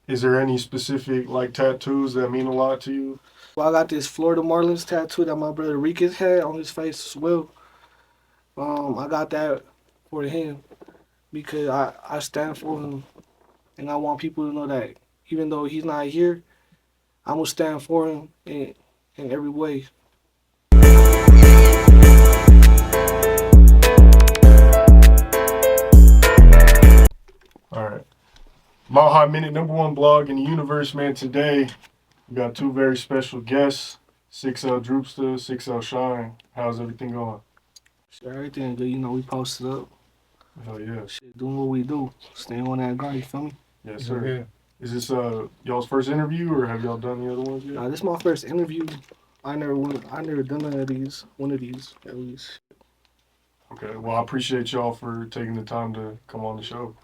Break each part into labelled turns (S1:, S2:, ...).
S1: Is there any specific like tattoos that mean a lot to you?
S2: Well, I got this Florida Marlins tattoo that my brother Riquez had on his face as well. I got that for him because I stand for him and I want people to know that even though he's not here, I'm gonna stand for him in every way.
S1: All right. Mile High Minute, #1 blog in the universe, man. Today we got two very special guests, 6L Droopsta, 6L Shine. How's everything going?
S2: Shit, everything good, you know, we posted up.
S1: Hell yeah.
S2: Shit, doing what we do. Staying on that grind, you feel me?
S1: Yes, sir. Yeah. Is this y'all's first interview or have y'all done the other ones yet?
S2: Nah, this is my first interview. I never done none of these. One of these at least.
S1: Okay. Well, I appreciate y'all for taking the time to come on the show.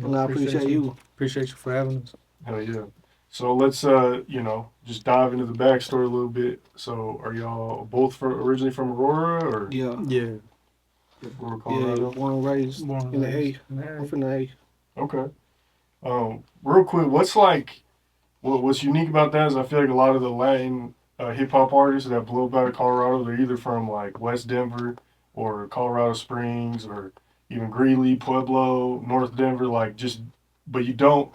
S2: And I appreciate you.
S3: Appreciate you for having us.
S1: Hell yeah. So let's just dive into the backstory a little bit. So are y'all both originally from Aurora or
S2: Yeah.
S3: Yeah.
S1: Aurora,
S2: Yeah,
S1: Colorado?
S2: born and raised
S3: Born
S2: in the A.
S3: raised in the
S2: I'm
S3: A.
S2: from the A.
S1: Okay. Real quick, what's unique about that is I feel like a lot of the Latin hip hop artists that blow up out of Colorado, they're either from like West Denver or Colorado Springs or even Greeley, Pueblo, North Denver, but you don't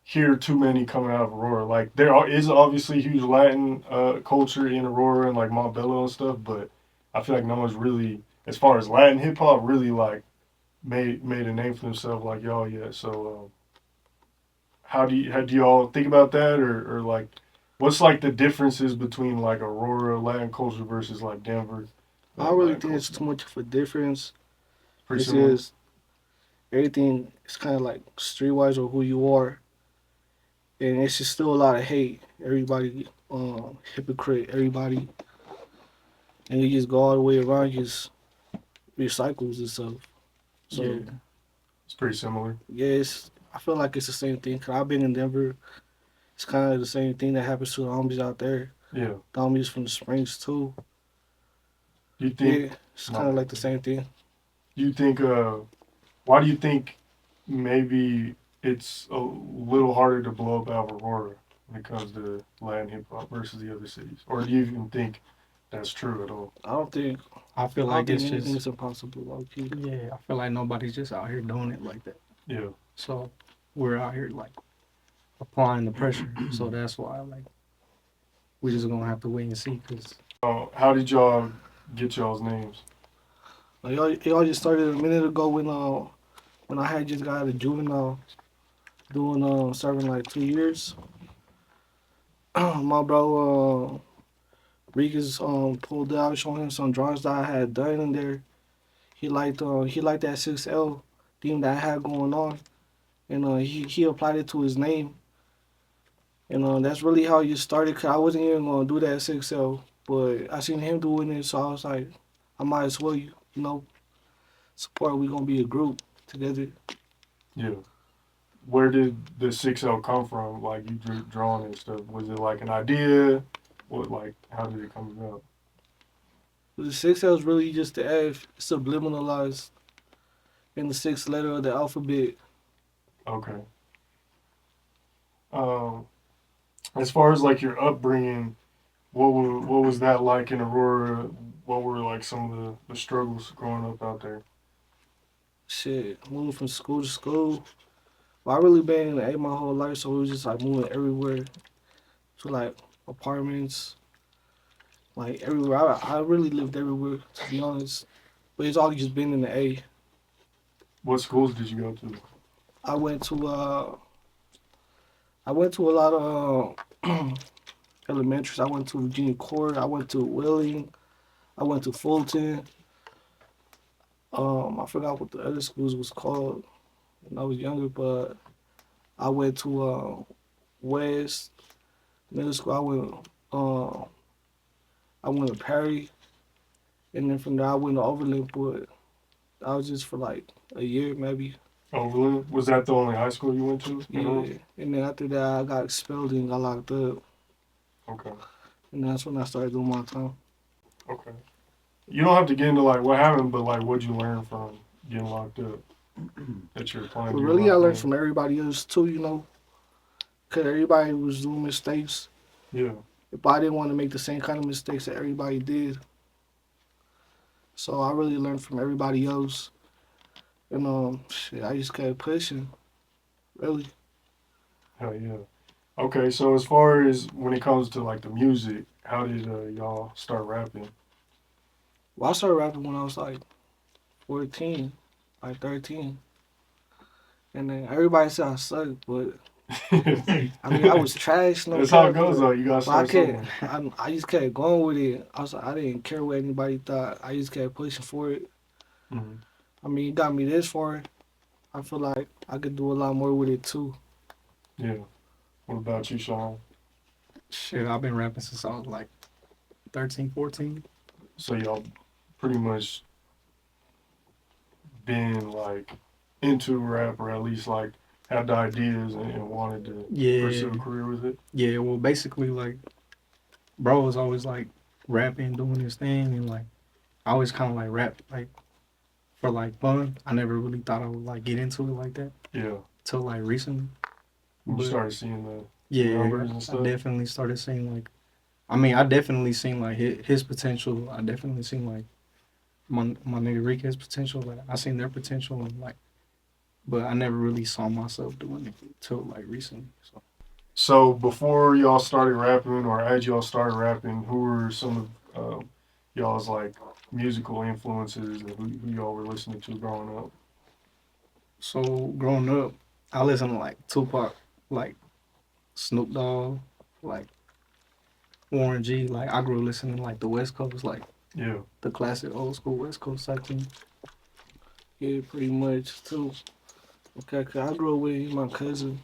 S1: hear too many coming out of Aurora. Like is obviously huge Latin culture in Aurora and like Montbello and stuff, but I feel like no one's really, as far as Latin hip hop, really like made a name for themselves like y'all yet. So how do y'all think about that, or like what's like the differences between like Aurora Latin culture versus like Denver?
S2: I don't really
S1: Latin
S2: think it's
S1: culture?
S2: too much of a difference.
S1: Pretty
S2: This
S1: similar.
S2: is everything is kind of like streetwise or who you are, and it's just still a lot of hate. Everybody, hypocrite. Everybody, and you just go all the way around, just recycles itself. So
S1: Yeah, it's pretty similar.
S2: yes, I feel like it's the same thing. Cause I've been in Denver. It's kind of the same thing that happens to the homies out there.
S1: Yeah.
S2: The homies from the Springs too.
S1: Do you think?
S2: Yeah, it's
S1: My
S2: kind of
S1: bad.
S2: like the same thing.
S1: Do you think? Why do you think maybe it's a little harder to blow up out of Aurora when it comes to Latin hip hop versus the other cities? Or do you even think that's true at all?
S2: I don't think
S3: I feel
S2: I don't
S3: like
S2: think
S3: it's
S2: anything
S3: just
S2: is impossible. Low key.
S3: yeah. I feel like nobody's just out here doing it like that.
S1: Yeah.
S3: So we're out here like applying the pressure. So that's why like we just gonna have to wait and see. Cause
S1: How did y'all get y'all's names?
S2: Like y'all just started a minute ago when I had just got out of juvenile doing serving like 2 years. My bro Riquez pulled out showing him some drawings that I had done in there. He liked that 6L theme that I had going on, and he applied it to his name. And that's really how you started. Cause I wasn't even gonna do that 6L, but I seen him doing it, so I was like, I might as well you know support. We gonna be a group together.
S1: Yeah. Where did the 6L come from? Like you drawing and stuff. Was it like an idea? What like how did it come about?
S2: The 6L is really just the F subliminalized in the sixth letter of the alphabet.
S1: Okay. Um, as far as like your upbringing, what was that like in Aurora? What were like some of the struggles growing up out there?
S2: Shit, moving from school to school. Well, I really been in the A my whole life, so it was just like moving everywhere to like apartments, like everywhere. I really lived everywhere to be honest, but it's all just been in the A.
S1: What schools did you go to?
S2: I went to uh I went to a lot of elementaries. I went to Virginia Court. I went to Wheeling. I went to Fulton. I forgot what the other schools was called when I was younger, but I went to West Middle School. I went to Perry, and then from there I went to Overland, but I was just for like a year maybe.
S1: Overland. Was that the only high school you went to in Aurora?
S2: Yeah, and then after that I got expelled and got locked up,
S1: Okay.
S2: and that's when I started doing my time.
S1: Okay. You don't have to get into like what happened, but like what'd you learn from getting locked up that you're applying
S2: But
S1: to your
S2: really, I
S1: life
S2: learned
S1: now?
S2: from everybody else too. You know, because everybody was doing mistakes.
S1: Yeah.
S2: But I didn't want to make the same kind of mistakes that everybody did. So I really learned from everybody else. And shit, I just kept pushing. Really.
S1: Hell yeah. Okay, so as far as when it comes to like the music, how did y'all start rapping?
S2: Well, I started rapping when I was like 14, like 13. And then everybody said I sucked, but I mean, I was trash, no
S1: That's how it
S2: cap,
S1: goes though. You gotta
S2: but I
S1: start
S2: kept,
S1: somewhere.
S2: I just kept going with it. I didn't care what anybody thought. I just kept pushing for it.
S1: Mhm.
S2: I mean, it got me this far. I feel like I could do a lot more with it too.
S1: Yeah. What about you, Sean?
S3: Shit, I've been rapping since I was like 13, 14.
S1: So y'all pretty much been like into rap, or at least like had the ideas and wanted to pursue a
S3: Yeah,
S1: career with it.
S3: yeah. Well, basically, like, bro was always like rapping, doing his thing, and like I always kind of like rap like for like fun. I never really thought I would like get into it like that
S1: Yeah.
S3: till like recently.
S1: When you
S3: But
S1: started seeing the
S3: yeah,
S1: numbers and
S3: I
S1: stuff.
S3: definitely started seeing like. I mean, I definitely seen like his potential. I definitely seen like my nigga Riquez potential. Like I seen their potential, and like, but I never really saw myself doing it till like recently. So.
S1: So before y'all started rapping, or as y'all started rapping, who were some of y'all's like musical influences, and who y'all were listening to growing up?
S3: So growing up, I listened to like Tupac, like Snoop Dogg, like Warren G. Like I grew up listening to like the West Coast, like
S1: Yeah.
S3: the classic old school West Coast type thing.
S2: Yeah, pretty much too. Okay, 'cause I grew up with my cousin,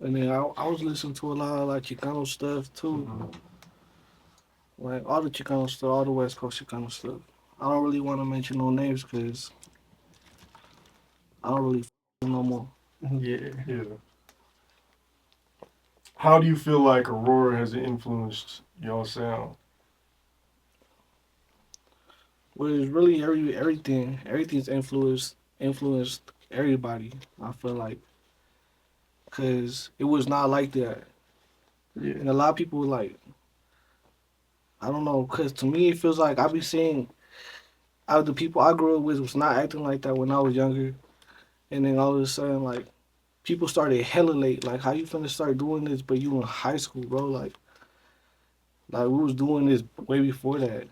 S2: and then I was listening to a lot of like Chicano stuff too,
S1: Hmm.
S2: like all the Chicano stuff, all the West Coast Chicano stuff. I don't really want to mention no names because I don't really no more.
S3: Yeah.
S1: Yeah. How do you feel like Aurora has influenced y'all sound?
S2: Well, it's really everything's influenced everybody. I feel like because it was not like that,
S3: Yeah.
S2: and a lot of people like I don't know because to me it feels like I be seeing out of the people I grew up with was not acting like that when I was younger, and then all of a sudden like people started hella late. Like how you finna start doing this, but you in high school, bro? Like we was doing this way before that.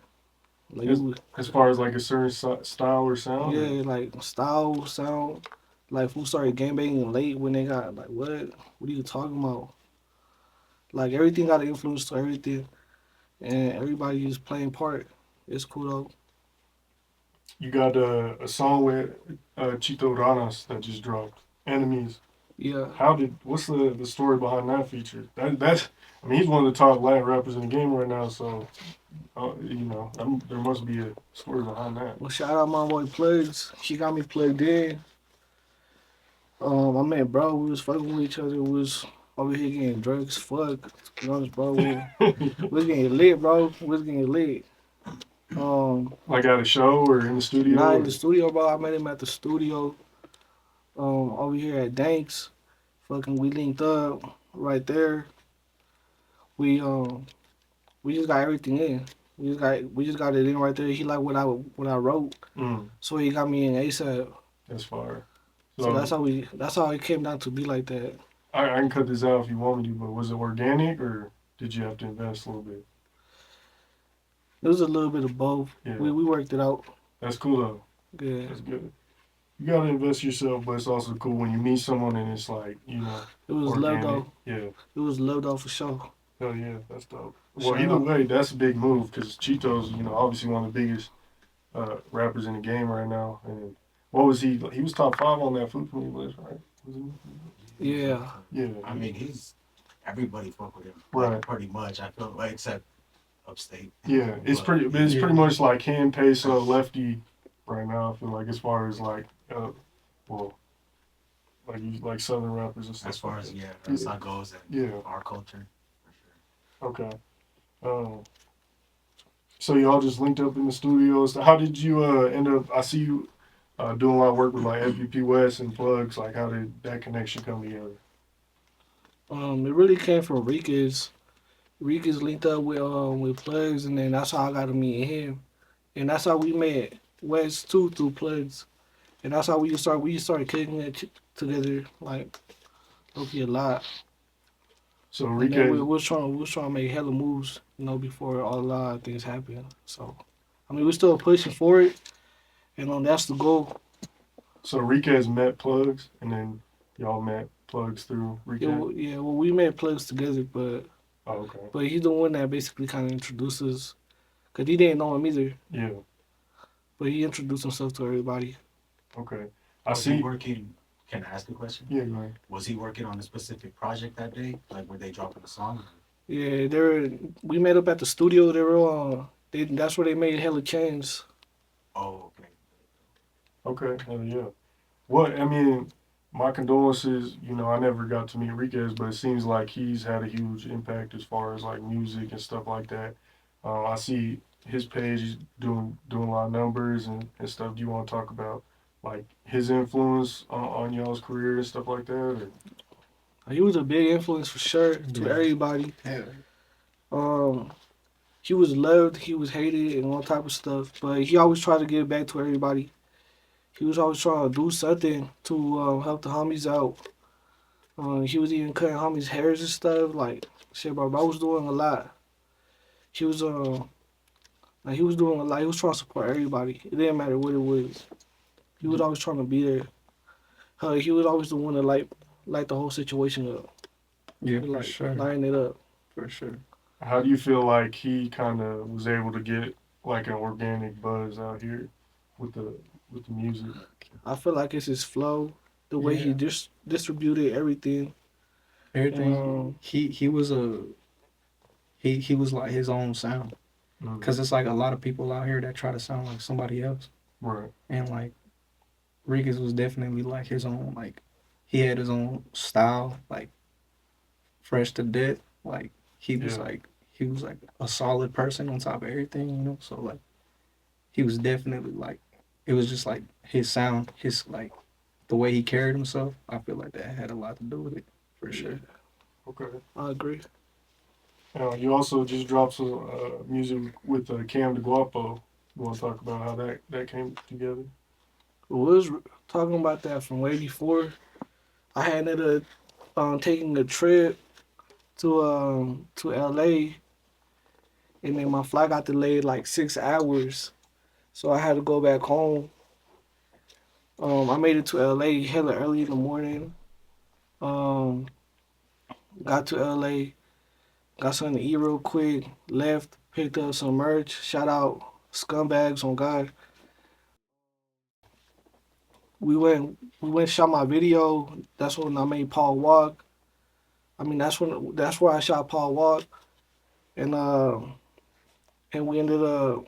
S2: Like it
S1: As
S2: was,
S1: as far as like a certain style or sound, or
S2: yeah, like style, sound. Like who started game banging late when they got like what? What are you talking about? Like everything got an influence to everything, and everybody is playing part. It's cool though.
S1: you got a song with Chito Ranas that just dropped, Enemies.
S2: Yeah,
S1: What's the story behind that feature? That's I mean he's one of the top Latin rappers in the game right now, so there must be a story behind that.
S2: well, shout out my boy Plugs. She got me plugged in. I met bro. We was fucking with each other. We was over here getting drugs. Fuck, to be honest, bro. We was getting lit, bro. We was getting lit.
S1: Like at a show or in the studio
S2: Not in
S1: or
S2: the studio, bro. I met him at the studio. Over here at Danks. Fucking, we linked up right there. We we just got everything in. We just got it in right there. He like what I wrote,
S1: mm,
S2: so he got me in ASAP.
S1: that's fire.
S2: So
S1: So
S2: that's how it came down to be like that.
S1: I can cut this out if you want me to, but was it organic or did you have to invest a little bit?
S2: It was a little bit of both.
S1: Yeah,
S2: We worked it out.
S1: that's cool though.
S2: Yeah,
S1: That's good. You gotta invest yourself, but it's also cool when you meet someone and it's like,
S2: it was love
S1: organic.
S2: though.
S1: Yeah,
S2: It was love though for sure.
S1: hell yeah, that's dope. Well,
S2: Shout
S1: either
S2: out.
S1: way, that's a big move because Cheeto's, obviously one of the biggest rappers in the game right now. And what was he? He was top five on that Food for Me list, right? Was he?
S2: Yeah.
S1: Yeah.
S4: I mean, he's everybody fuck with him,
S1: Right.
S4: pretty much. I feel like except upstate.
S1: Yeah, it's
S4: But
S1: it's
S3: Yeah.
S1: pretty much like him, Peso, Lefty, right now. I feel like as far as like, well, like Southern rappers and stuff.
S4: as far
S1: like
S4: as
S1: that.
S4: that's how it goes in
S1: Yeah.
S4: our culture, for sure.
S1: Okay. So y'all just linked up in the studios. How did you end up? I see you doing a lot of work with like FBP West and Plugs. Like, how did that connection come together?
S2: It really came from Riquez. Riquez linked up with Plugs, and then that's how I got to meet him, and that's how we met West too through Plugs, and that's how we started kicking it together like okay a lot,
S1: So
S2: and then
S1: Riquez,
S2: we was trying to make hella moves, before all a lot of things happened. So, I mean, we're still pushing for it, and that's the goal.
S1: so Riquez met Plugs, and then y'all met Plugs through
S2: Yeah,
S1: Riquez.
S2: yeah. Well, we made Plugs together,
S1: Oh, okay.
S2: but he's the one that basically kind of introduced us, cause he didn't know him either,
S1: Yeah.
S2: but he introduced himself to everybody.
S1: Okay. I
S4: Was he
S1: see.
S4: working? Can I ask a question?
S1: Yeah, go ahead.
S4: Was he working on a specific project that day? Like, were they dropping a song?
S2: Yeah, we met up at the studio. They were that's where they made hella chains.
S4: Oh, okay.
S1: Okay. Hell yeah. What I mean, my condolences. I never got to meet Riquez, but it seems like he's had a huge impact as far as like music and stuff like that. I see his page he's doing a lot of numbers and stuff. Do you want to talk about like his influence on y'all's career and stuff like that? Or?
S2: He was a big influence for sure to
S3: Yeah.
S2: everybody.
S3: Yeah.
S2: Um, he was loved, he was hated, and all type of stuff. But he always tried to give back to everybody. He was always trying to do something to help the homies out. He was even cutting homies' hairs and stuff. Like shit, bro was doing a lot. He was he was doing a lot. He was trying to support everybody. It didn't matter what it was. He was always trying to be there. He was always the one to light the whole situation up.
S3: Yeah,
S2: He,
S3: for sure.
S2: lighting it up.
S3: For sure.
S1: How do you feel like he kind of was able to get like an organic buzz out here with the music?
S2: I feel like it's his flow, the way he
S3: Yeah.
S2: distributed everything.
S3: Everything.
S2: Um,
S3: He was he was like his own sound.
S1: Mm,
S3: Cause it's like a lot of people out here that try to sound like somebody else,
S1: right.
S3: and like Riquez was definitely like his own. Like he had his own style, like fresh to death. Like
S1: Yeah.
S3: he was like a solid person on top of everything. So like he was definitely like it was just like his sound, his like the way he carried himself. I feel like that had a lot to do with it for sure.
S1: Okay.
S2: I agree.
S1: You also just dropped some music with Cam de Guapo. You want to talk about how that came together?
S2: We was talking about that from way before. I had ended up taking a trip to LA, and then my flight got delayed like 6 hours, so I had to go back home. I made it to LA hella early in the morning. Um, got to LA, got something to eat real quick, left, picked up some merch. Shout out Scumbags on God. We went shot my video. That's when I made Paul walk. I mean that's where I shot Paul walk, and we ended up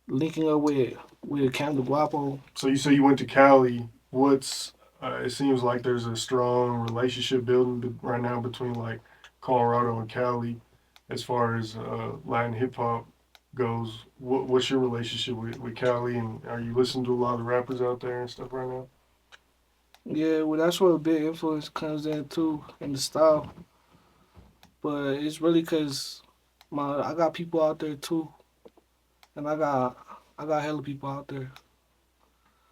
S2: linking up with Cam de Guapo.
S1: So you say you went to Cali. What's it seems like there's a strong relationship building right now between like Colorado and Cali, as far as Latin hip hop goes. What's your relationship with Cali, and are you listening to a lot of rappers out there and stuff right now?
S2: Yeah, well that's where a big influence comes in too in the style. But it's really cause I got people out there too, and I got hella people out there.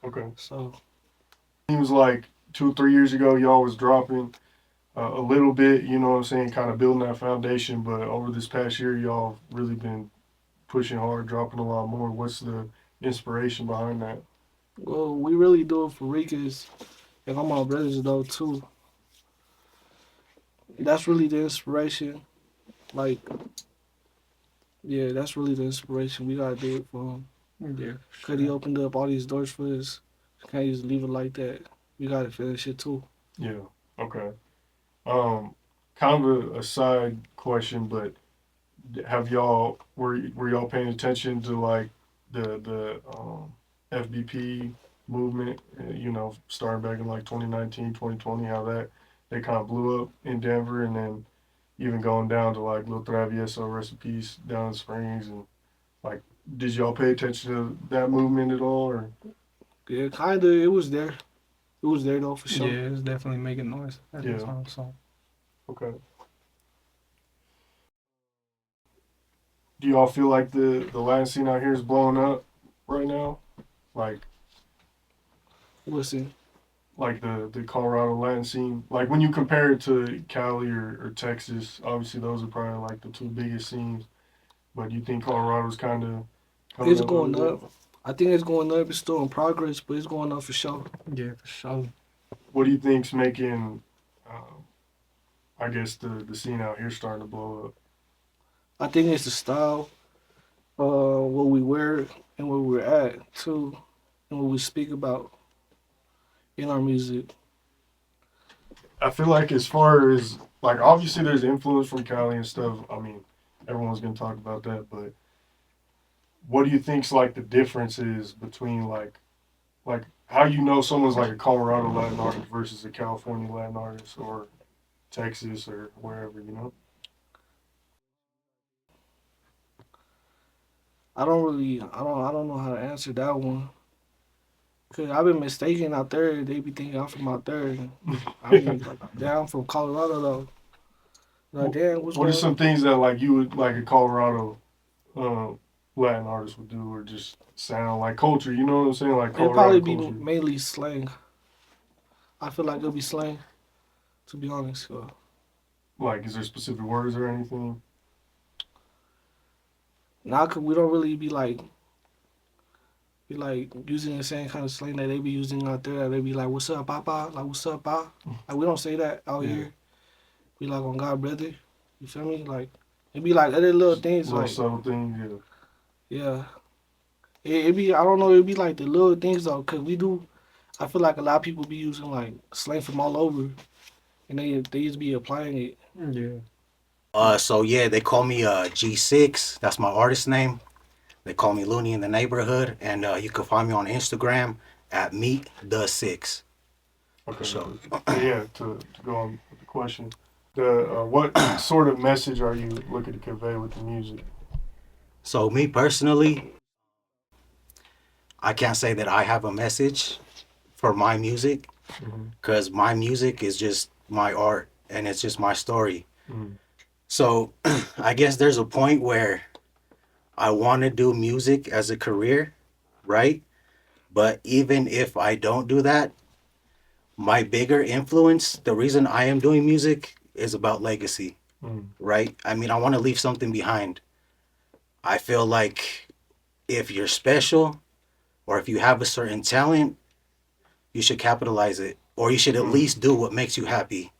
S1: Okay.
S2: So
S1: Seems like 2 3 years ago y'all was dropping a little bit. You know what I'm saying? Kind of building that foundation, but over this past year y'all really been pushing hard, dropping a lot more. What's the inspiration behind that?
S2: well, we really do it for Riquez and all my brothers though too. That's really the inspiration. Like, yeah, that's really the inspiration. We gotta do it for him.
S3: Yeah.
S2: Cause he opened up all these doors for us. Can't just leave it like that. We gotta finish it too.
S1: Yeah. Okay. Um, kind of a side question, but have y'all were y'all paying attention to like the FBP movement? Starting back in like 2019, 2020, how they kind of blew up in Denver, and then even going down to like Lil Travieso recipes down in Springs, and like, did y'all pay attention to that movement at all, or?
S2: Yeah, kinda. It was there. It was there though for
S3: Yeah,
S2: sure.
S3: it was definitely making noise at the
S1: Yeah.
S3: time. So
S1: Okay. Do y'all feel like the Latin scene out here is blowing up right now? Like
S2: We'll see.
S1: like the Colorado Latin scene. Like when you compare it to Cali or Texas, obviously those are probably like the two biggest scenes. But you think Colorado's kind of coming
S2: It's
S1: up a
S2: going
S1: little
S2: up. I think it's going up. It's still in progress, but it's going up for sure.
S3: Yeah, for sure.
S1: What do you think's making, I guess, the scene out here starting to blow up?
S2: I think it's the style, what we wear and where we're at too, and what we speak about in our music.
S1: I feel like as far as, like, obviously there's influence from Cali and stuff. I mean, everyone's going to talk about that. But what do you think's, like, the difference is between, like how you know someone's, like, a Colorado Latin artist versus a California Latin artist or Texas or wherever, you know?
S2: I don't know how to answer that one. Cause I've been mistaken out there. They be thinking I'm from out there. I be like, damn, I'm from Colorado though. Like, damn, what's
S1: What are
S2: going
S1: some
S2: on?
S1: things that, like, you would, like, a Colorado Latin artist would do or just sound like culture? You know what I'm saying? Like
S2: It'll
S1: Colorado
S2: probably be
S1: culture.
S2: mainly slang. I feel like it'll be slang, to be honest.
S1: Like, is there specific words or anything?
S2: Now, cause we don't really be like using the same kind of slang that they be using out there. They be like, "What's up, papa?" Like, "What's up, pa?" Like, we don't say that out
S1: Yeah.
S2: here. We like on God, brother. You feel me? Like, it be like other little things.
S1: Little
S2: Like,
S1: subtle things, yeah.
S2: yeah, it be. I don't know. It be like the little things though, cause we do. I feel like a lot of people be using like slang from all over, and they just be applying it.
S3: Yeah.
S4: So yeah, they call me G6. That's my artist name. They call me Looney in the neighborhood, and you can find me on Instagram at Meet the Six.
S1: Okay.
S4: So
S1: Yeah, to go on with the question, what sort of message are you looking to convey with the music?
S4: so me personally, I can't say that I have a message for my music
S1: Mm-hmm.
S4: because my music is just my art and it's just my story.
S1: Mm-hmm.
S4: So I guess there's a point where I want to do music as a career, right? But even if I don't do that, my bigger influence, the reason I am doing music is about legacy,
S1: Mm-hmm.
S4: right? I mean, I want to leave something behind. I feel like if you're special or if you have a certain talent, you should capitalize it or you should at least do what makes you happy.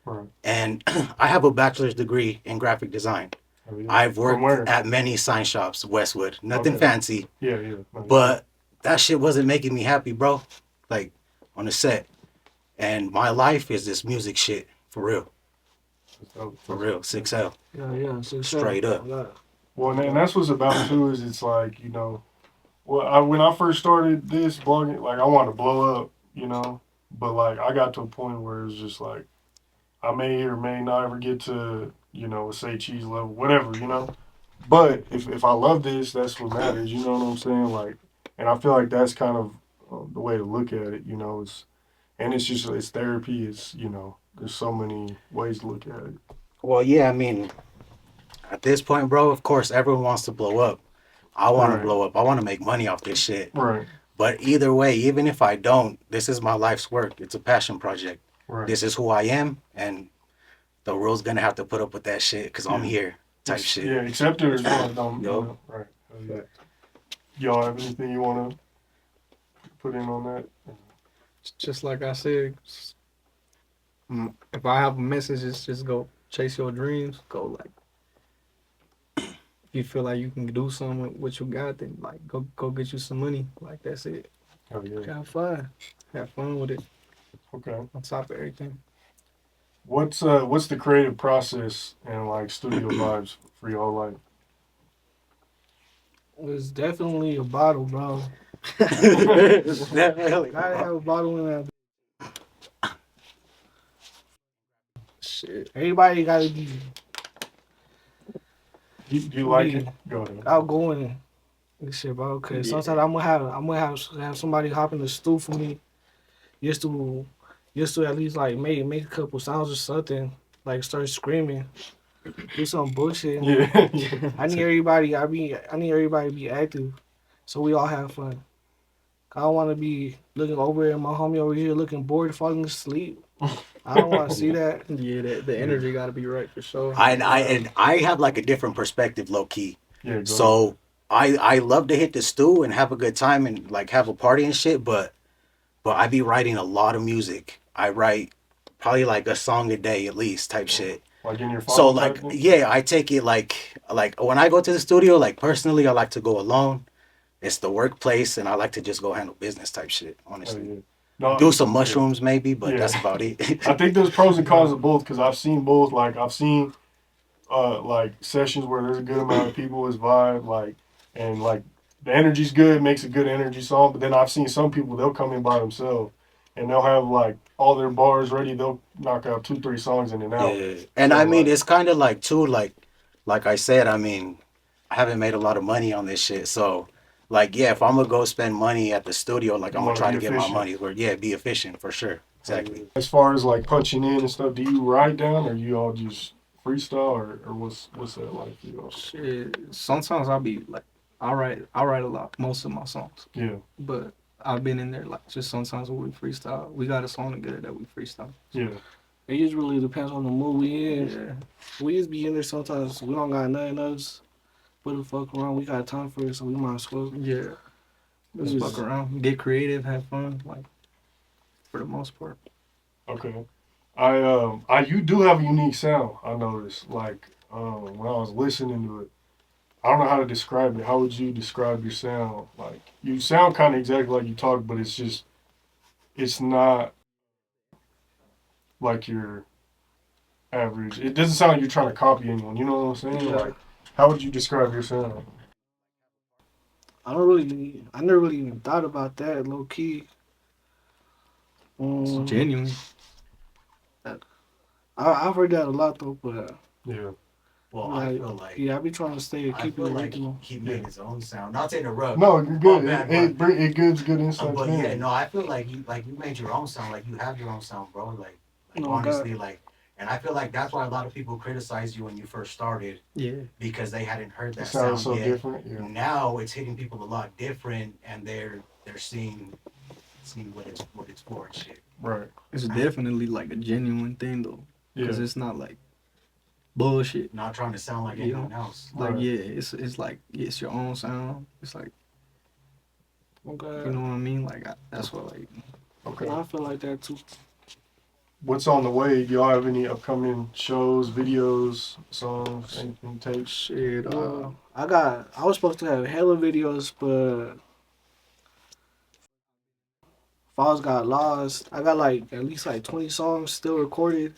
S1: Right.
S4: And I have a bachelor's degree in graphic design.
S1: Oh, yeah.
S4: I've
S1: From
S4: worked
S1: where?
S4: at many sign shops, Westwood, nothing
S1: Okay.
S4: fancy,
S1: Yeah, yeah. No,
S4: but that shit wasn't making me happy, bro. Like on the set. And my life is this music shit, for real. For real, 6L.
S2: Yeah. So
S4: Straight up.
S2: Yeah.
S1: Well, and that's what's about too. Is it's like, you know, well, when I first started this blogging, like I wanted to blow up, you know, but like I got to a point where it was just like I may or may not ever get to, you know, say cheese level, whatever, you know. But if I love this, that's what matters. You know what I'm saying? Like, and I feel like that's kind of the way to look at it. You know, it's just it's therapy. It's, you know, there's so many ways to look at it.
S4: Well, yeah, I mean, at this point, bro, of course, everyone wants to blow up. I want
S1: Right.
S4: to blow up. I want to make money off this shit.
S1: Right.
S4: But either way, even if I don't, this is my life's work. It's a passion project.
S1: Right.
S4: This is who I am, and the world's gonna have to put up with that shit because I'm
S1: Yeah.
S4: here, type shit.
S1: Yeah, accept it or not. Don't.
S4: Yo.
S1: Right. Yeah. Y'all have anything you want to put in on that?
S3: Just like I said, if I have a message, it's just go chase your dreams. Go like, if you feel like you can do something with what you got, then like go get you some money. Like that's it.
S1: Oh yeah.
S2: Have fun.
S3: Have fun with it.
S1: Okay.
S3: On top of everything.
S1: What's the creative process and like studio vibes for y'all like?
S2: It's definitely a bottle, bro.
S4: Really?
S2: Gotta have a bottle in that.
S3: Shit.
S2: Everybody gotta be
S1: You like it? Go ahead.
S2: outgoing and shit, bro. Cause
S3: Yeah.
S2: sometimes I'm gonna have somebody hop in the stool for me. Just to at least like make a couple sounds or something. like start screaming, do some bullshit.
S1: Yeah. Yeah.
S2: I need everybody. I need everybody to be active, so we all have fun. I don't want to be looking over at my homie over here looking bored, falling asleep. I don't want to see that.
S3: Yeah, the energy got to be right for sure.
S4: I have like a different perspective, low key.
S1: Yeah, go
S4: So I love to hit the stew and have a good time and like have a party and shit, but I be writing a lot of music. I write probably like a song a day at least type shit.
S1: like in your
S4: So
S1: final
S4: like
S1: type thing?
S4: yeah, I take it like when I go to the studio, like personally I like to go alone. It's the workplace and I like to just go handle business type shit,
S1: Oh,
S4: honestly.
S1: yeah. No,
S4: Do some
S1: yeah.
S4: mushrooms maybe, but
S1: Yeah.
S4: that's about it.
S1: I think there's pros and cons of both because I've seen both. Like I've seen like sessions where there's a good amount of people, is vibe, like, and like the energy's good, makes a good energy song. But then I've seen some people, they'll come in by themselves and they'll have like all their bars ready. They'll knock out 2-3 songs in an hour.
S4: Yeah. And
S1: So,
S4: I mean
S1: like,
S4: it's kinda like too, like I said, I mean, I haven't made a lot of money on this shit. So like yeah, if I'm gonna go spend money at the studio, like
S1: You
S4: I'm gonna
S1: wanna
S4: try
S1: be
S4: to get my
S1: efficient.
S4: money where yeah, be efficient for sure. Exactly.
S1: as far as like punching in and stuff, do you write down or you all just freestyle or what's that like for you all?
S3: Shit, sometimes I'll be like, I write a lot, most of my songs,
S1: Yeah,
S3: but I've been in there like just sometimes when we freestyle, we got a song together that we freestyle.
S1: yeah,
S2: It just really depends on the mood we in.
S3: Yeah,
S2: We just be in there sometimes. We don't got nothing else but to fuck around. We got time for it, so we might as well.
S3: yeah.
S2: We
S3: Just
S2: just-
S3: fuck around, get creative, have fun, like for the most part.
S1: okay. I you do have a unique sound. I noticed. Like when I was listening to it, I don't know how to describe it. How would you describe your sound? Like you sound kind of exactly like you talk, but it's not like your average. It doesn't sound like you're trying to copy anyone. You know what I'm saying?
S2: Yeah.
S1: Like how would you describe your sound?
S2: I never really even thought about that low key.
S3: It's
S2: Um,
S3: genuine.
S2: I've heard that a lot though, but
S1: Yeah,
S4: Well,
S2: like,
S4: I feel like
S2: yeah, I be trying to stay
S4: I
S2: keep it
S4: feel like
S2: original.
S4: he made his own sound. Not to interrupt.
S1: no, you're
S4: My
S1: good.
S4: bad,
S1: It gives good insight.
S4: But
S1: to
S4: yeah,
S1: it.
S4: no, I feel like you made your own sound. Like you have your own sound, bro. Like
S2: No,
S4: honestly, like, and I feel like that's why a lot of people criticize you when you first started
S3: Yeah,
S4: because they hadn't heard
S1: It
S4: that
S1: sounds
S4: sound
S1: so
S4: yet.
S1: different. Yeah,
S4: Now it's hitting people a lot different, and they're seeing what it's for and shit.
S1: right.
S3: it's definitely like a genuine thing though, because
S1: Yeah,
S3: it's not like bullshit.
S4: Not trying to sound like
S3: Yeah.
S4: anyone else.
S3: Like
S1: Right.
S3: yeah, it's like it's your own sound. It's like
S2: Okay.
S3: you know what I mean. Like that's what like
S1: okay.
S2: I feel like that too.
S1: What's on the way? Do y'all have any upcoming shows, videos, songs, anything, tapes?
S3: shit.
S2: Well, I was supposed to have hella videos, but files got lost. I got like at least like 20 songs still recorded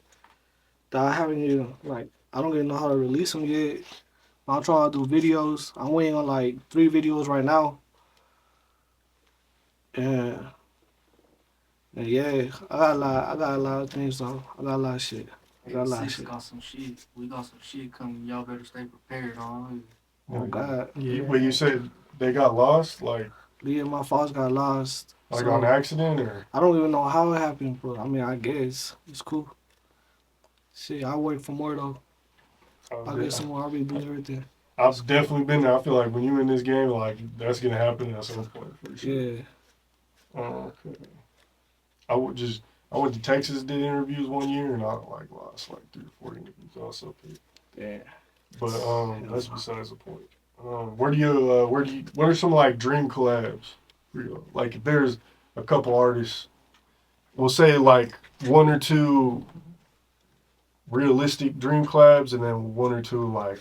S2: that I haven't even like. I don't even know how to release them yet. I'm trying to do videos. I'm waiting on like 3 videos right now. And, and yeah, I got a lot of things though. I got a lot of shit. I got a lot of shit.
S5: got some shit. We got some shit coming. Y'all better stay prepared on.
S2: Oh God,
S3: yeah.
S1: But you said they got lost, like
S2: yeah, my files got lost. So,
S1: on accident, or
S2: I don't even know how it happened, but I mean, I guess it's cool. Shit, I work for more though. I'll get some more. I'll be doing everything.
S1: I've definitely been there. I feel like when you're in this game, like that's gonna happen at some point for sure.
S2: Yeah.
S1: Okay. I went to Texas, did interviews one year, and I like lost like 3 or 4 interviews also.
S2: Yeah.
S1: But that's besides the point. What are some like dream collabs for you? Like if there's a couple artists, we'll say like 1 or 2 realistic dream collabs, and then 1 or 2 like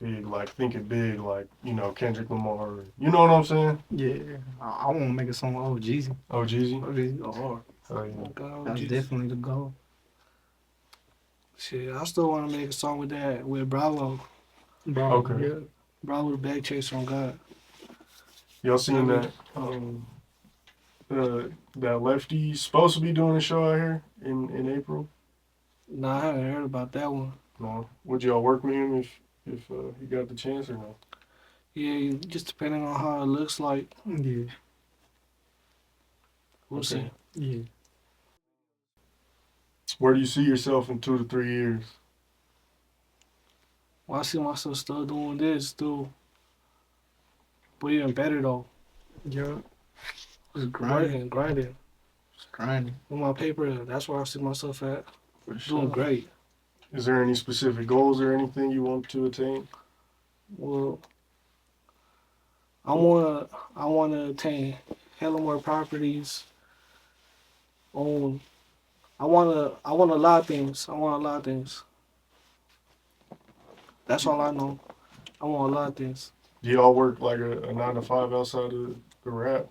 S1: big, like thinking big, like Kendrick Lamar. You know what I'm saying?
S3: Yeah, I want to make a song with OG Jeezy.
S1: Oh, Jeezy.
S3: OG Jeezy go hard.
S1: Oh yeah.
S2: Oh, God,
S3: That's
S2: Jesus.
S3: definitely the goal.
S2: Shit, I still want to make a song with that with Bravo.
S3: Bro,
S1: Okay.
S3: yeah.
S2: Bravo the Bag Chaser on God.
S1: Y'all seen that? That Lefty's supposed to be doing a show out here in April.
S2: Nah, I haven't heard about that one.
S1: No. Would y'all work with him if he got the chance or no?
S2: Yeah, just depending on how it looks like,
S3: Yeah,
S2: we'll
S1: Okay.
S2: see.
S3: yeah.
S1: Where do you see yourself in 2 to 3 years?
S2: Well, I see myself still doing this, still, but even better though.
S3: Yeah. Just
S2: Working, grinding.
S3: Just grinding.
S2: With my paper, that's where I see myself at.
S3: For
S2: Doing great.
S1: Is there any specific goals or anything you want to attain?
S2: Well, I wanna attain hella more properties. On I want a lot of things. I want a lot of things. That's all I know. I want a lot of things.
S1: Do y'all work like a 9 to 5 outside of the rap?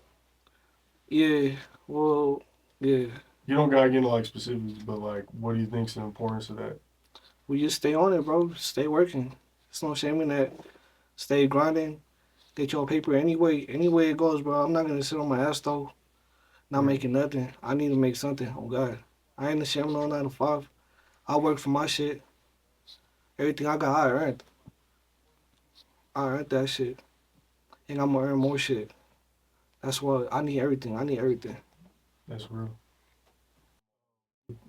S2: Yeah. Well. Yeah.
S1: You don't gotta get into like specifics, but like, what do you think's the importance of that?
S2: We just stay on it, bro. Stay working. There's no shame in that. Stay grinding. Get your paper anyway. Any way it goes, bro. I'm not gonna sit on my ass though. Not
S1: Right.
S2: making nothing. I need to make something. Oh God. I ain't ashamed no 9 to 5. I work for my shit. Everything I got, I earned. I earned that shit. And I'm gonna earn more shit. That's why I need everything. I need everything.
S1: That's real.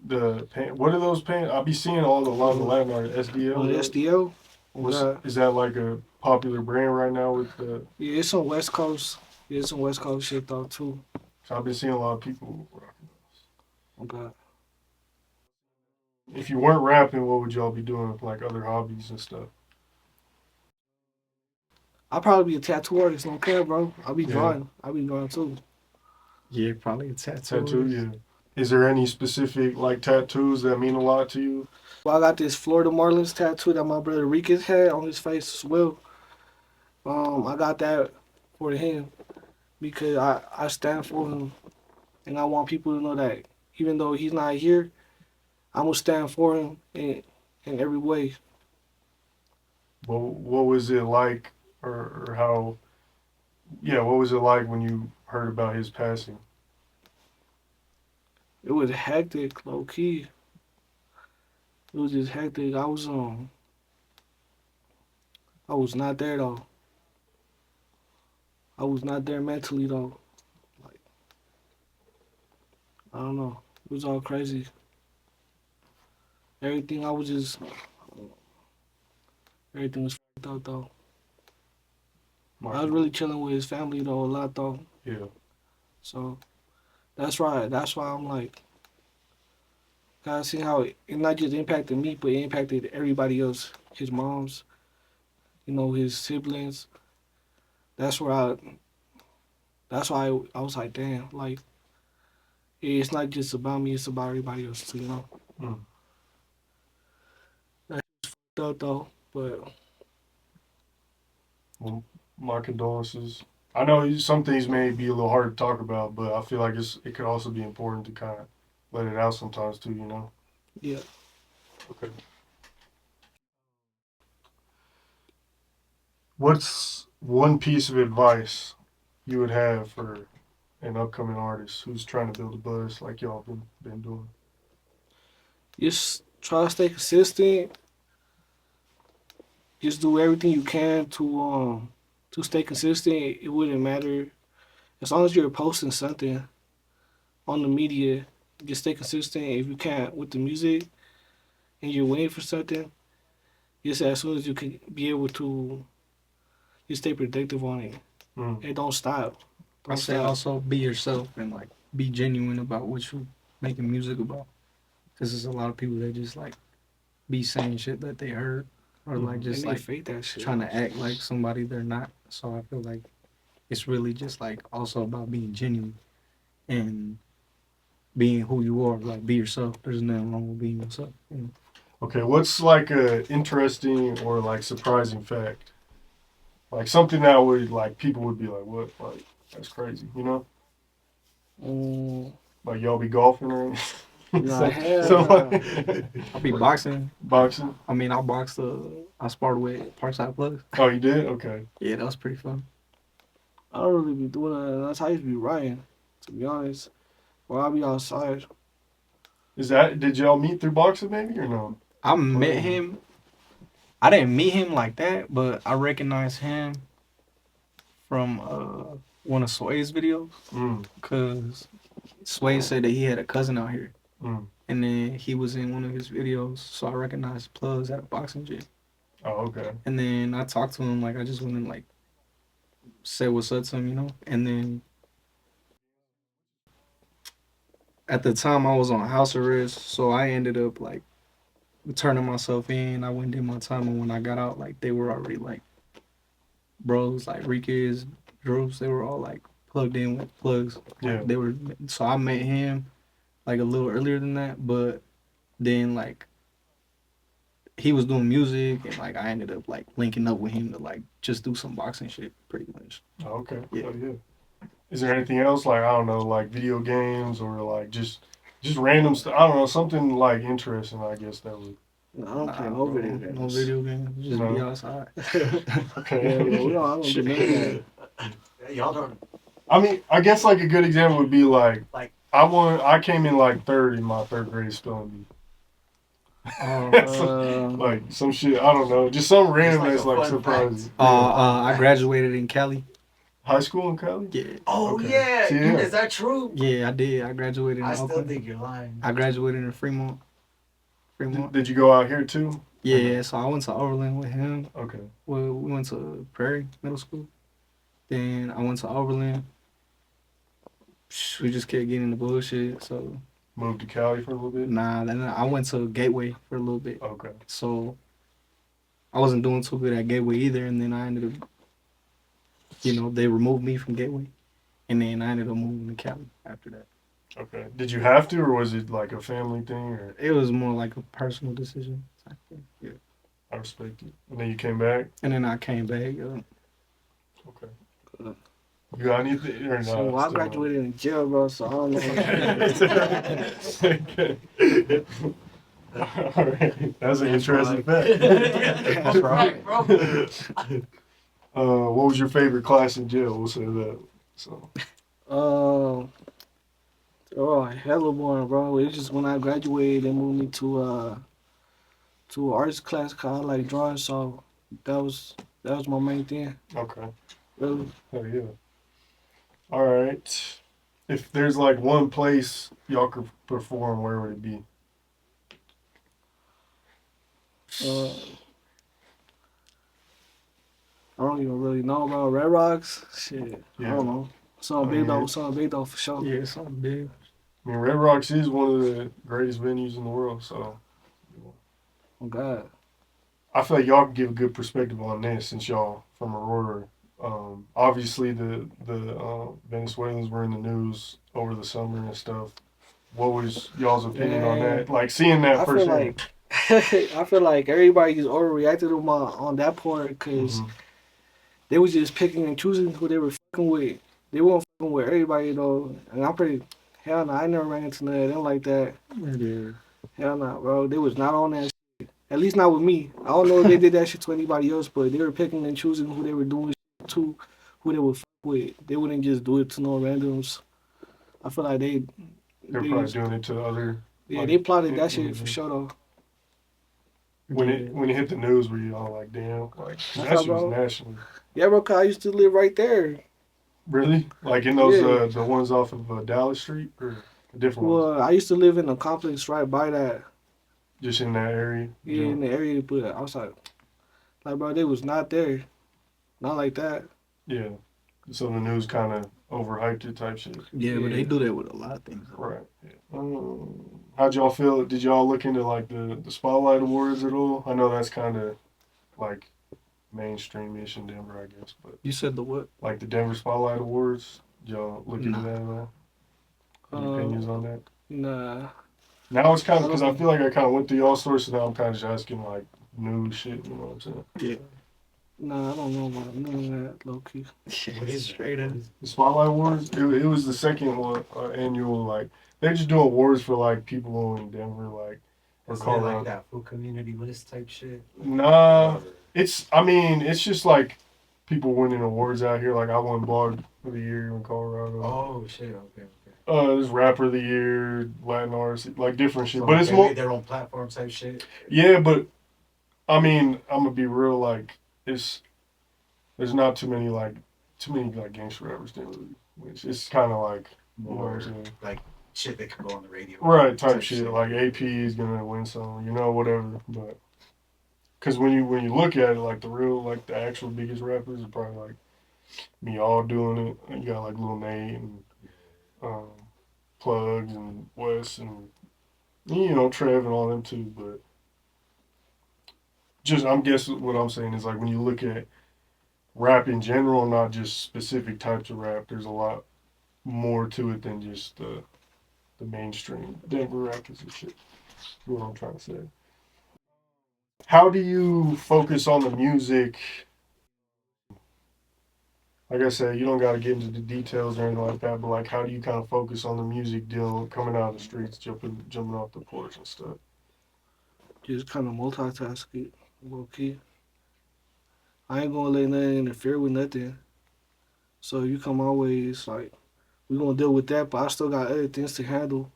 S1: The paint. What are those paint? I be seeing a lot of the Latin art. SDL.
S2: On the
S1: right?
S2: SDO, oh
S1: What's,
S2: God.
S1: is that like a popular brand right now with the?
S2: Yeah, it's on West Coast. Yeah, it's some West Coast shit though too.
S1: So I've been seeing a lot of people rocking those.
S2: Oh God.
S1: If you weren't rapping, what would y'all be doing with like other hobbies and stuff?
S2: I'll probably be a tattoo artist, don't care, bro. I'll be
S1: Yeah.
S2: drawing. I'll be drawing too.
S3: Yeah, probably a tattoo.
S1: Tattoo, yeah. Is there any specific like tattoos that mean a lot to you?
S2: Well, I got this Florida Marlins tattoo that my brother Riquez had on his face as well. I got that for him because I stand for him and I want people to know that even though he's not here, I'm gonna stand for him in every way.
S1: What was it like, or how? Yeah, what was it like when you heard about his passing?
S2: It was hectic, low key. It was just hectic. I was not there though. I was not there mentally though. Like I don't know. It was all crazy. Everything I was just everything was fucked up though. I was really chilling with his family though a lot though.
S1: Yeah.
S2: So that's right. That's why I'm like, gotta see how it not just impacted me, but it impacted everybody else. His moms, his siblings. That's where I. That's why I was like, damn, like it's not just about me. It's about everybody else too.
S1: Mm.
S2: That's fucked up though, but
S1: Well, my condolences. I know some things may be a little hard to talk about, but I feel like it could also be important to kind of let it out sometimes too.
S2: yeah.
S1: Okay. What's one piece of advice you would have for an upcoming artist who's trying to build a buzz like y'all been doing?
S2: Just try to stay consistent. Just do everything you can to stay consistent. It wouldn't matter as long as you're posting something on the media. Just stay consistent. If you can't with the music and you're waiting for something, just as soon as you can be able to, just stay predictive on it
S1: Mm.
S2: and don't stop.
S3: I
S2: Don't
S3: say
S2: stop.
S3: also be yourself and like be genuine about what you making music about. Cause there's a lot of people that just like be saying shit that they heard or like
S2: And
S3: just
S2: they
S3: like
S2: fake that shit.
S3: trying to act like somebody they're not. So I feel like it's really just like also about being genuine and being who you are. Like be yourself. There's nothing wrong with being yourself.
S1: Okay, what's like a interesting or like surprising fact? Like something that would like people would be like, what? Like that's crazy,
S2: Mm,
S1: Like y'all be golfing or anything?
S2: Nah, hell
S1: so
S2: nah.
S3: I'll be boxing.
S1: boxing.
S3: I mean, I sparred with Parkside Plugs.
S1: Oh, you did? Okay.
S3: Yeah, that was pretty fun.
S2: I don't really be doing that. That's how I used to be writing, to be honest. Or I'll be outside.
S1: Did y'all meet through boxing maybe or no?
S3: I met him. I didn't meet him like that, but I recognized him from one of Sway's videos
S1: Mm.
S3: because Sway said that he had a cousin out here.
S1: Mm.
S3: and then he was in one of his videos, so I recognized Plugs at a boxing gym.
S1: Oh, okay.
S3: And then I talked to him, like I just went and like said what's up to him, you know. And then at the time I was on house arrest, so I ended up like turning myself in. I went and did my time, and when I got out, like they were already like bros, like Riquez, Droopsta, they were all like plugged in with Plugs.
S1: Yeah.
S3: They were, so I met him like a little earlier than that, but then like he was doing music, and like I ended up like linking up with him to like just do some boxing shit, pretty much.
S1: Oh, okay.
S3: Yeah.
S1: Oh, yeah. Is there anything else like I don't know, like video games or like just random stuff? I don't know, something like interesting. I guess that would.
S2: No, I don't play no
S3: bro,
S2: video games.
S3: No video games. Just be
S1: No.
S3: outside.
S1: Okay.
S2: Yeah, bro, I don't do none of that.
S4: Y'all don't.
S1: I mean, I guess like a good example would be like
S4: Like-
S1: I came in like third in my third grade spelling bee. Like some shit, I don't know, just some random
S4: like
S1: that's
S4: a
S1: like
S4: fun
S1: surprising.
S3: I graduated in Cali.
S1: High school in Cali?
S3: Yeah.
S4: Oh
S1: Okay.
S4: yeah.
S1: See, yeah.
S4: Is that true?
S3: Yeah, I did. I graduated in
S4: I still
S3: Oakland.
S4: think you're lying.
S3: I graduated in Fremont.
S1: Did you go out here too?
S3: Yeah, so I went to Overland with him.
S1: Okay.
S3: Well, we went to Prairie Middle School. Then I went to Overland. We just kept getting in the bullshit. So
S1: Moved to Cali for a little bit?
S3: then I went to Gateway for a little bit.
S1: Okay.
S3: So I wasn't doing too good at Gateway either, and then I ended up, they removed me from Gateway, and then I ended up moving to Cali after that.
S1: Okay. Did you have to, or was it like a family thing, or
S3: It was more like a personal decision type thing. Yeah.
S1: I respect it. And then you came back?
S3: And then I came back.
S1: Okay. You got anything or
S2: So
S1: not?
S2: I graduated in jail, bro. So I don't know.
S1: Okay. All right. That's an interesting fact.
S4: That's right, bro.
S1: What was your favorite class in jail? We'll say that. So.
S2: Hella boring, bro. It's just when I graduated, they moved me to an arts class called like drawing. So that was my main thing.
S1: Okay.
S2: Really.
S1: Oh yeah. All right. If there's like one place y'all could perform, where would it be?
S2: I don't even really know about Red Rocks. Shit,
S1: Yeah.
S2: I don't know. Something big though, for sure.
S3: Yeah, something big.
S1: I mean, Red Rocks is one of the greatest venues in the world, so
S2: Oh God.
S1: I feel like y'all can give a good perspective on this since y'all from Aurora. Obviously, the Venezuelans were in the news over the summer and stuff. What was y'all's opinion on that? Like seeing that
S2: I feel
S1: firsthand.
S2: I feel like everybody's overreacted on that part because
S1: Mhm.
S2: they was just picking and choosing who they were fucking with. They weren't fucking with everybody though, and I'm pretty. Hell no, I never ran into none of them like that.
S3: Yeah.
S2: Hell no, bro. They was not on that shit. At least not with me. I don't know if they did that shit to anybody else, but they were picking and choosing who they were doing shit to, who they would fuck with. They wouldn't just do it to no randoms. I feel like
S1: They're
S2: they
S1: probably
S2: just-
S1: doing it to other.
S2: yeah,
S1: like,
S2: they plotted that shit for
S1: mhm.
S2: sure though.
S1: When it hit the news, were you all like, damn? Like, 'cause that
S2: That's
S1: shit was
S2: bro.
S1: national.
S2: Yeah, bro, 'cause I used to live right there.
S1: Really? Like in those
S2: Yeah.
S1: the ones off of Dallas Street or a different ones?
S2: Well, I used to live in a complex right by that.
S1: Just in that area?
S2: Yeah, in the area, but I was like, bro, they was not there. Not like that.
S1: Yeah. So the news kind of overhyped it type shit.
S3: Yeah, but they
S2: Yeah.
S3: do that with a lot of things.
S1: Right. Yeah. How'd y'all feel? Did y'all look into like the Spotlight Awards at all? I know that's kind of like mainstream-ish in Denver, I guess, but
S3: You said the what?
S1: like the Denver Spotlight Awards, did y'all look into
S3: Nah.
S1: that at all? Any
S2: Um,
S1: opinions on that?
S2: Nah.
S1: Now it's kind of because I feel like I kind of went through y'all sources. Now I'm kind of just asking like new shit. You know what I'm saying?
S3: Yeah.
S2: Nah, I don't know about none of that, low key.
S4: What is
S3: Straight up.
S1: The Spotlight Awards. It was the second one annual. Like they just do awards for like people in Denver, like or
S4: Is it
S1: Colorado.
S4: like that full community list type shit?
S1: Nah, it's. I mean, it's just like people winning awards out here. Like I won Blog of the Year in Colorado.
S4: Oh shit. Okay.
S1: There's Rapper of the Year, Latin Artist, like different shit.
S4: So
S1: But it's
S4: they
S1: more.
S4: made their own platform type shit.
S1: Yeah, but I mean, I'm gonna be real. Like there's not too many like gangster rappers that really. It's kind of like you know what I'm
S4: More
S1: saying?
S4: like shit that could go on the radio.
S1: Right, type shit. Like AP is gonna win some, whatever. But because when you look at it, like the actual biggest rappers are probably like me all doing it. And you got like Lil Nate and um, Plugs and Wes and Trev and all them too. But just I'm guessing what I'm saying is like when you look at rap in general, not just specific types of rap, there's a lot more to it than just the mainstream Denver rappers and shit. That's what I'm trying to say. How do you focus on the music? Like I said, you don't got to get into the details or anything like that, but like, how do you kind of focus on the music deal coming out of the streets, jumping off the porch and stuff?
S2: Just kind of multitask it, low key. I ain't gonna let nothing interfere with nothing. So you come my way, it's like we gonna deal with that, but I still got other things to handle.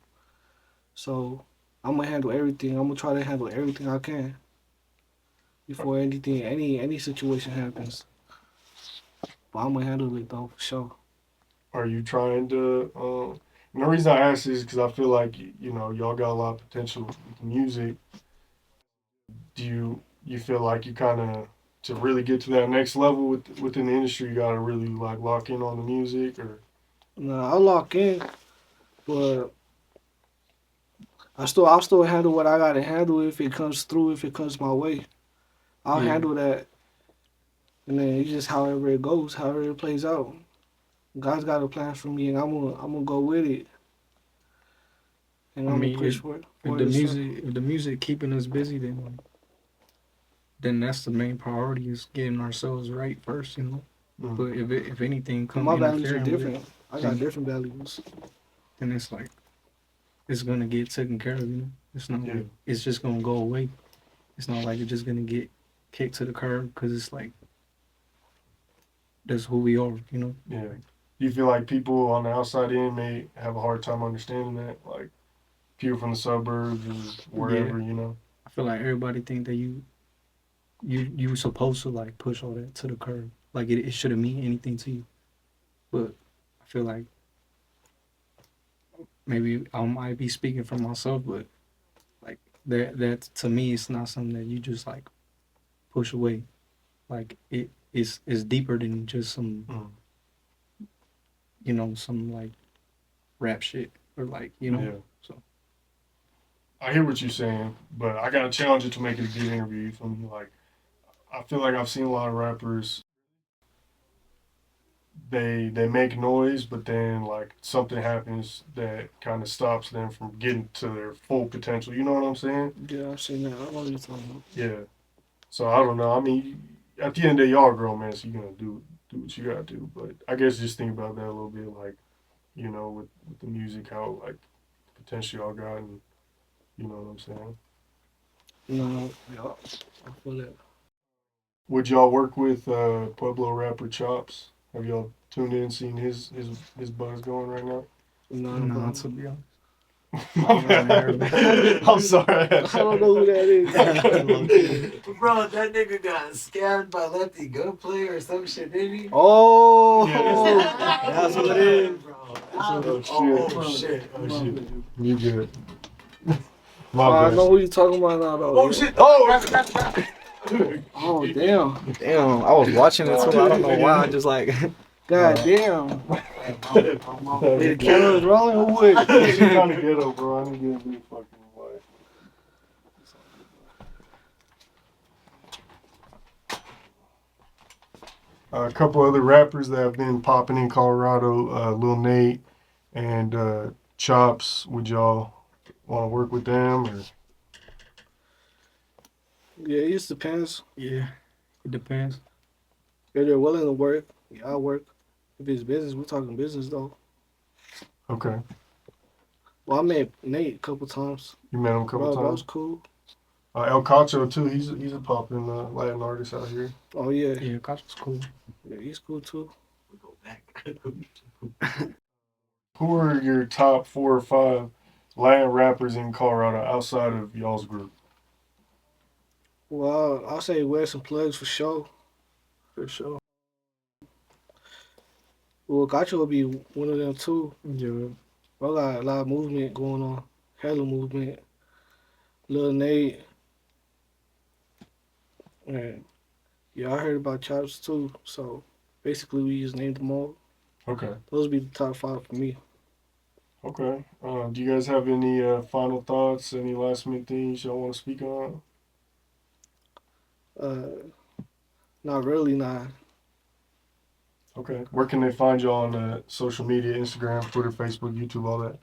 S2: So I'm gonna handle everything. I'm gonna try to handle everything I can before any situation happens. But I'm gonna handle it though for sure.
S1: Are you trying to? And the reason I ask is because I feel like y'all got a lot of potential with music. Do you feel like you kind of to really get to that next level within the industry, you gotta really like lock in on the music, or
S2: Nah, I'll lock in, but I'll still handle what I gotta handle if it comes through, if it comes my way. I'll
S1: Yeah.
S2: handle that, and then it's just however it goes, however it plays out. God's got a plan for me, and I'm gonna go with it, and
S3: I
S2: I'm gonna
S3: mean,
S2: push for it.
S3: if the music keeping us busy, then that's the main priority is getting ourselves right first,
S1: Mm.
S3: But if anything comes
S2: My values are
S3: interfering with
S2: different.
S3: it,
S2: I got different values.
S3: then it's like it's gonna get taken care of. It's not
S1: Yeah.
S3: like it's just gonna go away. It's not like it's just gonna get kicked to the curb because it's like that's who we are.
S1: Yeah. Do you feel like people on the outside in may have a hard time understanding that, like people from the suburbs or wherever,
S3: I feel like everybody think that you supposed to like push all that to the curb. Like it shouldn't mean anything to you. But I feel like maybe I might be speaking for myself, but like that to me it's not something that you just like push away. Like it's deeper than just some some like rap shit or like
S1: Yeah.
S3: so
S1: I hear what you're saying, but I gotta challenge it to make it a good interview. You feel me? Like I feel like I've seen a lot of rappers. They make noise, but then like something happens that kind of stops them from getting to their full potential. You know what I'm saying?
S2: Yeah, I've seen that. I know what you're talking about.
S1: Yeah. So I don't know. I mean, at the end of the day, y'all are grown men, so you're gonna do what you gotta do. But I guess just think about that a little bit, like with the music, how like potential y'all got, and you know what I'm saying.
S2: No, yeah, I feel that.
S1: Would y'all work with Pueblo rapper Chops? Have y'all tuned in, seen his buzz going right now?
S2: No,
S3: nah,
S2: bro.
S3: to be honest.
S1: My bad. I'm sorry.
S2: I don't know who that is.
S4: Bro, that nigga got scammed by Lefty Gunplay or some shit, didn't he?
S2: Oh,
S1: Yeah.
S2: that's what it is.
S4: Bro.
S1: Oh shit. Oh shit. You good. My
S2: I
S1: bad.
S2: know who you talking about now, though.
S4: Oh shit! Oh!
S2: Oh, damn.
S3: Damn, I was watching it too. I don't know why. I just like
S2: God damn. The camera's rolling or what?
S1: She kind of ghetto, bro. I didn't get a big fucking life. A couple other rappers that have been popping in Colorado, Lil Nate and Chops. Would y'all want to work with them? Or?
S2: Yeah, it just depends.
S3: yeah, it depends.
S2: If they're willing to work, yeah, I'll work. If it's business, we're talking business, though.
S1: Okay.
S2: Well, I met Nate a couple times.
S1: You met him a couple
S2: Bro, that
S1: times?
S2: was cool.
S1: El Cacho, too. He's a popping Latin artist out here.
S2: Oh, yeah.
S3: Yeah, Cacho's cool.
S2: Yeah, he's cool, too.
S4: We go back.
S1: Who are your top 4 or 5 Latin rappers in Colorado outside of y'all's group?
S2: Well, I'll say Wes and Plugs for sure.
S3: For sure.
S2: Well, Cacho will be one of them, too.
S3: Yeah.
S2: Bro got a lot of movement going on. Hella movement. Lil Nate. And yeah, I heard about Chops too. So basically, we just named them all.
S1: Okay.
S2: Those would be the top 5 for me.
S1: Okay. Do you guys have any final thoughts? Any last minute things y'all want to speak on?
S2: Uh, Not really, nah.
S1: Okay. Where can they find you on social media, Instagram, Twitter, Facebook, YouTube, all that?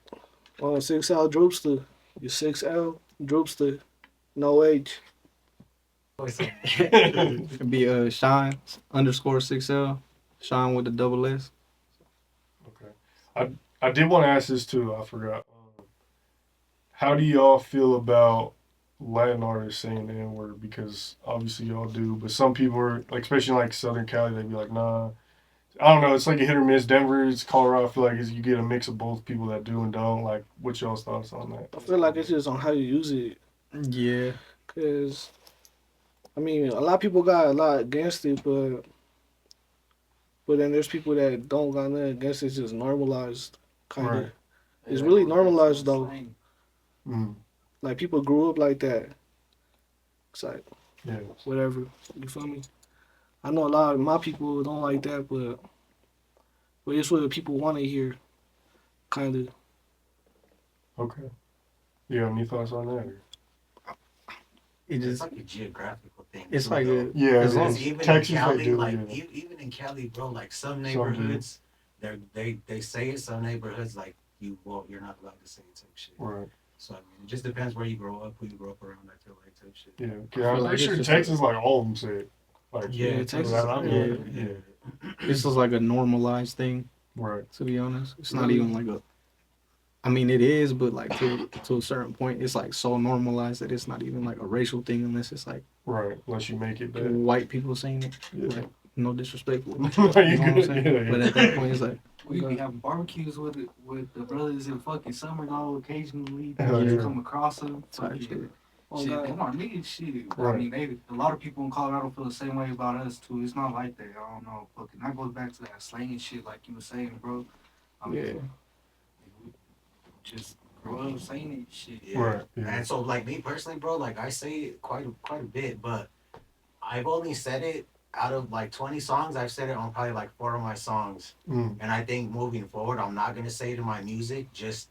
S2: 6L Droopsta. You 6L Droopsta. No H.
S3: It'd be Shine _6L. Shine with the double S.
S1: Okay. I did want to ask this too. I forgot. How do y'all feel about Latin artists saying the N word? Because obviously y'all do, but some people are like, especially like Southern Cali, they'd be like, nah. I don't know. It's like a hit or miss. Denver, it's Colorado. I feel like you get a mix of both people that do and don't. Like, what's y'all's thoughts on that?
S2: I feel like it's just on how you use it.
S3: Yeah.
S2: Cause I mean, a lot of people got a lot against it, but then there's people that don't got nothing against it. It's just normalized, kind of.
S1: Right.
S2: It's really normalized though.
S1: Mm.
S2: Like people grew up like that. It's like
S1: Yeah.
S2: whatever. You feel me? I know a lot of my people don't like that, but it's what people want to hear, kind of.
S1: Okay. You have any thoughts on that? Or?
S3: It
S4: It's
S3: just
S4: like a geographical thing.
S3: it's
S4: too,
S3: like
S4: though.
S3: a
S1: Yeah,
S3: as long
S4: Because even
S1: Texas,
S4: in
S1: they
S4: Cali,
S1: do,
S4: like
S1: yeah.
S4: even in Cali, bro, like some
S1: Some do.
S4: neighborhoods, they say it. Some neighborhoods, like you're not allowed to say it type shit.
S1: Right.
S4: So I mean, it just depends where you grow up, who you grow up around. I feel like type shit.
S1: Yeah.
S3: I
S1: Okay.
S3: feel
S1: I'm
S3: like
S1: pretty
S3: it's
S1: sure
S3: just
S1: Texas, like all of them say it. Like,
S2: Yeah, Texas.
S1: Yeah.
S3: it's just like a normalized thing,
S1: Right.
S3: to be honest. It's not even like a I mean it is, but like to a certain point it's like so normalized that it's not even like a racial thing unless it's like
S1: Right. Unless you make it bad.
S3: white people saying it.
S1: Yeah.
S3: Like no disrespect.
S1: You
S3: You know what I'm
S1: good?
S3: saying?
S1: Yeah.
S3: But at that point it's like
S5: We be having barbecues with the brothers in fucking summer though. Occasionally,
S1: Hell
S5: just
S1: yeah.
S5: come across them.
S3: type
S5: Fucking
S3: shit.
S2: Oh,
S5: shit,
S2: God.
S5: them are niggas shit.
S1: Right.
S5: I mean, a lot of people in Colorado feel the same way about us too. It's not like that. I don't know. Fucking that goes back to that slang and shit, like you were saying, bro. I mean,
S3: Yeah.
S5: we just grew up saying it, shit.
S4: Yeah.
S1: Right. Yeah.
S4: And so, like me personally, bro, like I say it quite a bit, but I've only said it out of like 20 songs. I've said it on probably like 4 of my songs,
S1: Mm.
S4: and I think moving forward, I'm not gonna say it in my music. Just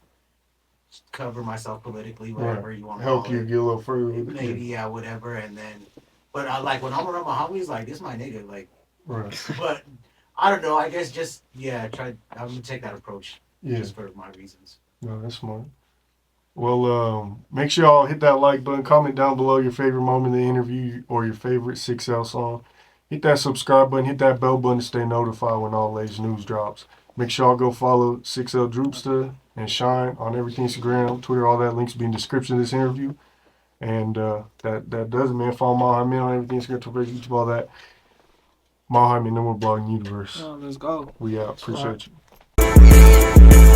S4: cover myself politically, whatever you want to
S1: Help
S4: call
S1: you
S4: it.
S1: get a little further with
S4: Maybe
S1: it.
S4: yeah, whatever, and then. But I like when I'm around my homies, like this my nigga, like.
S1: Right.
S4: But I don't know. I guess just I'm gonna take that approach
S1: Yeah.
S4: just for my reasons.
S1: No, that's smart. Well, make sure y'all hit that like button. Comment down below your favorite moment in the interview or your favorite 6L song. Hit that subscribe button. Hit that bell button to stay notified when all latest news drops. Make sure y'all go follow 6L Droopsta and Shine on everything, Instagram, Twitter, all that. Links will be in the description of this interview. And that does it, man. Follow Mile High Man on everything, Instagram, Twitter, YouTube, all that. Mile High Man, no more blogging universe.
S2: Let's go.
S1: We out. Appreciate you.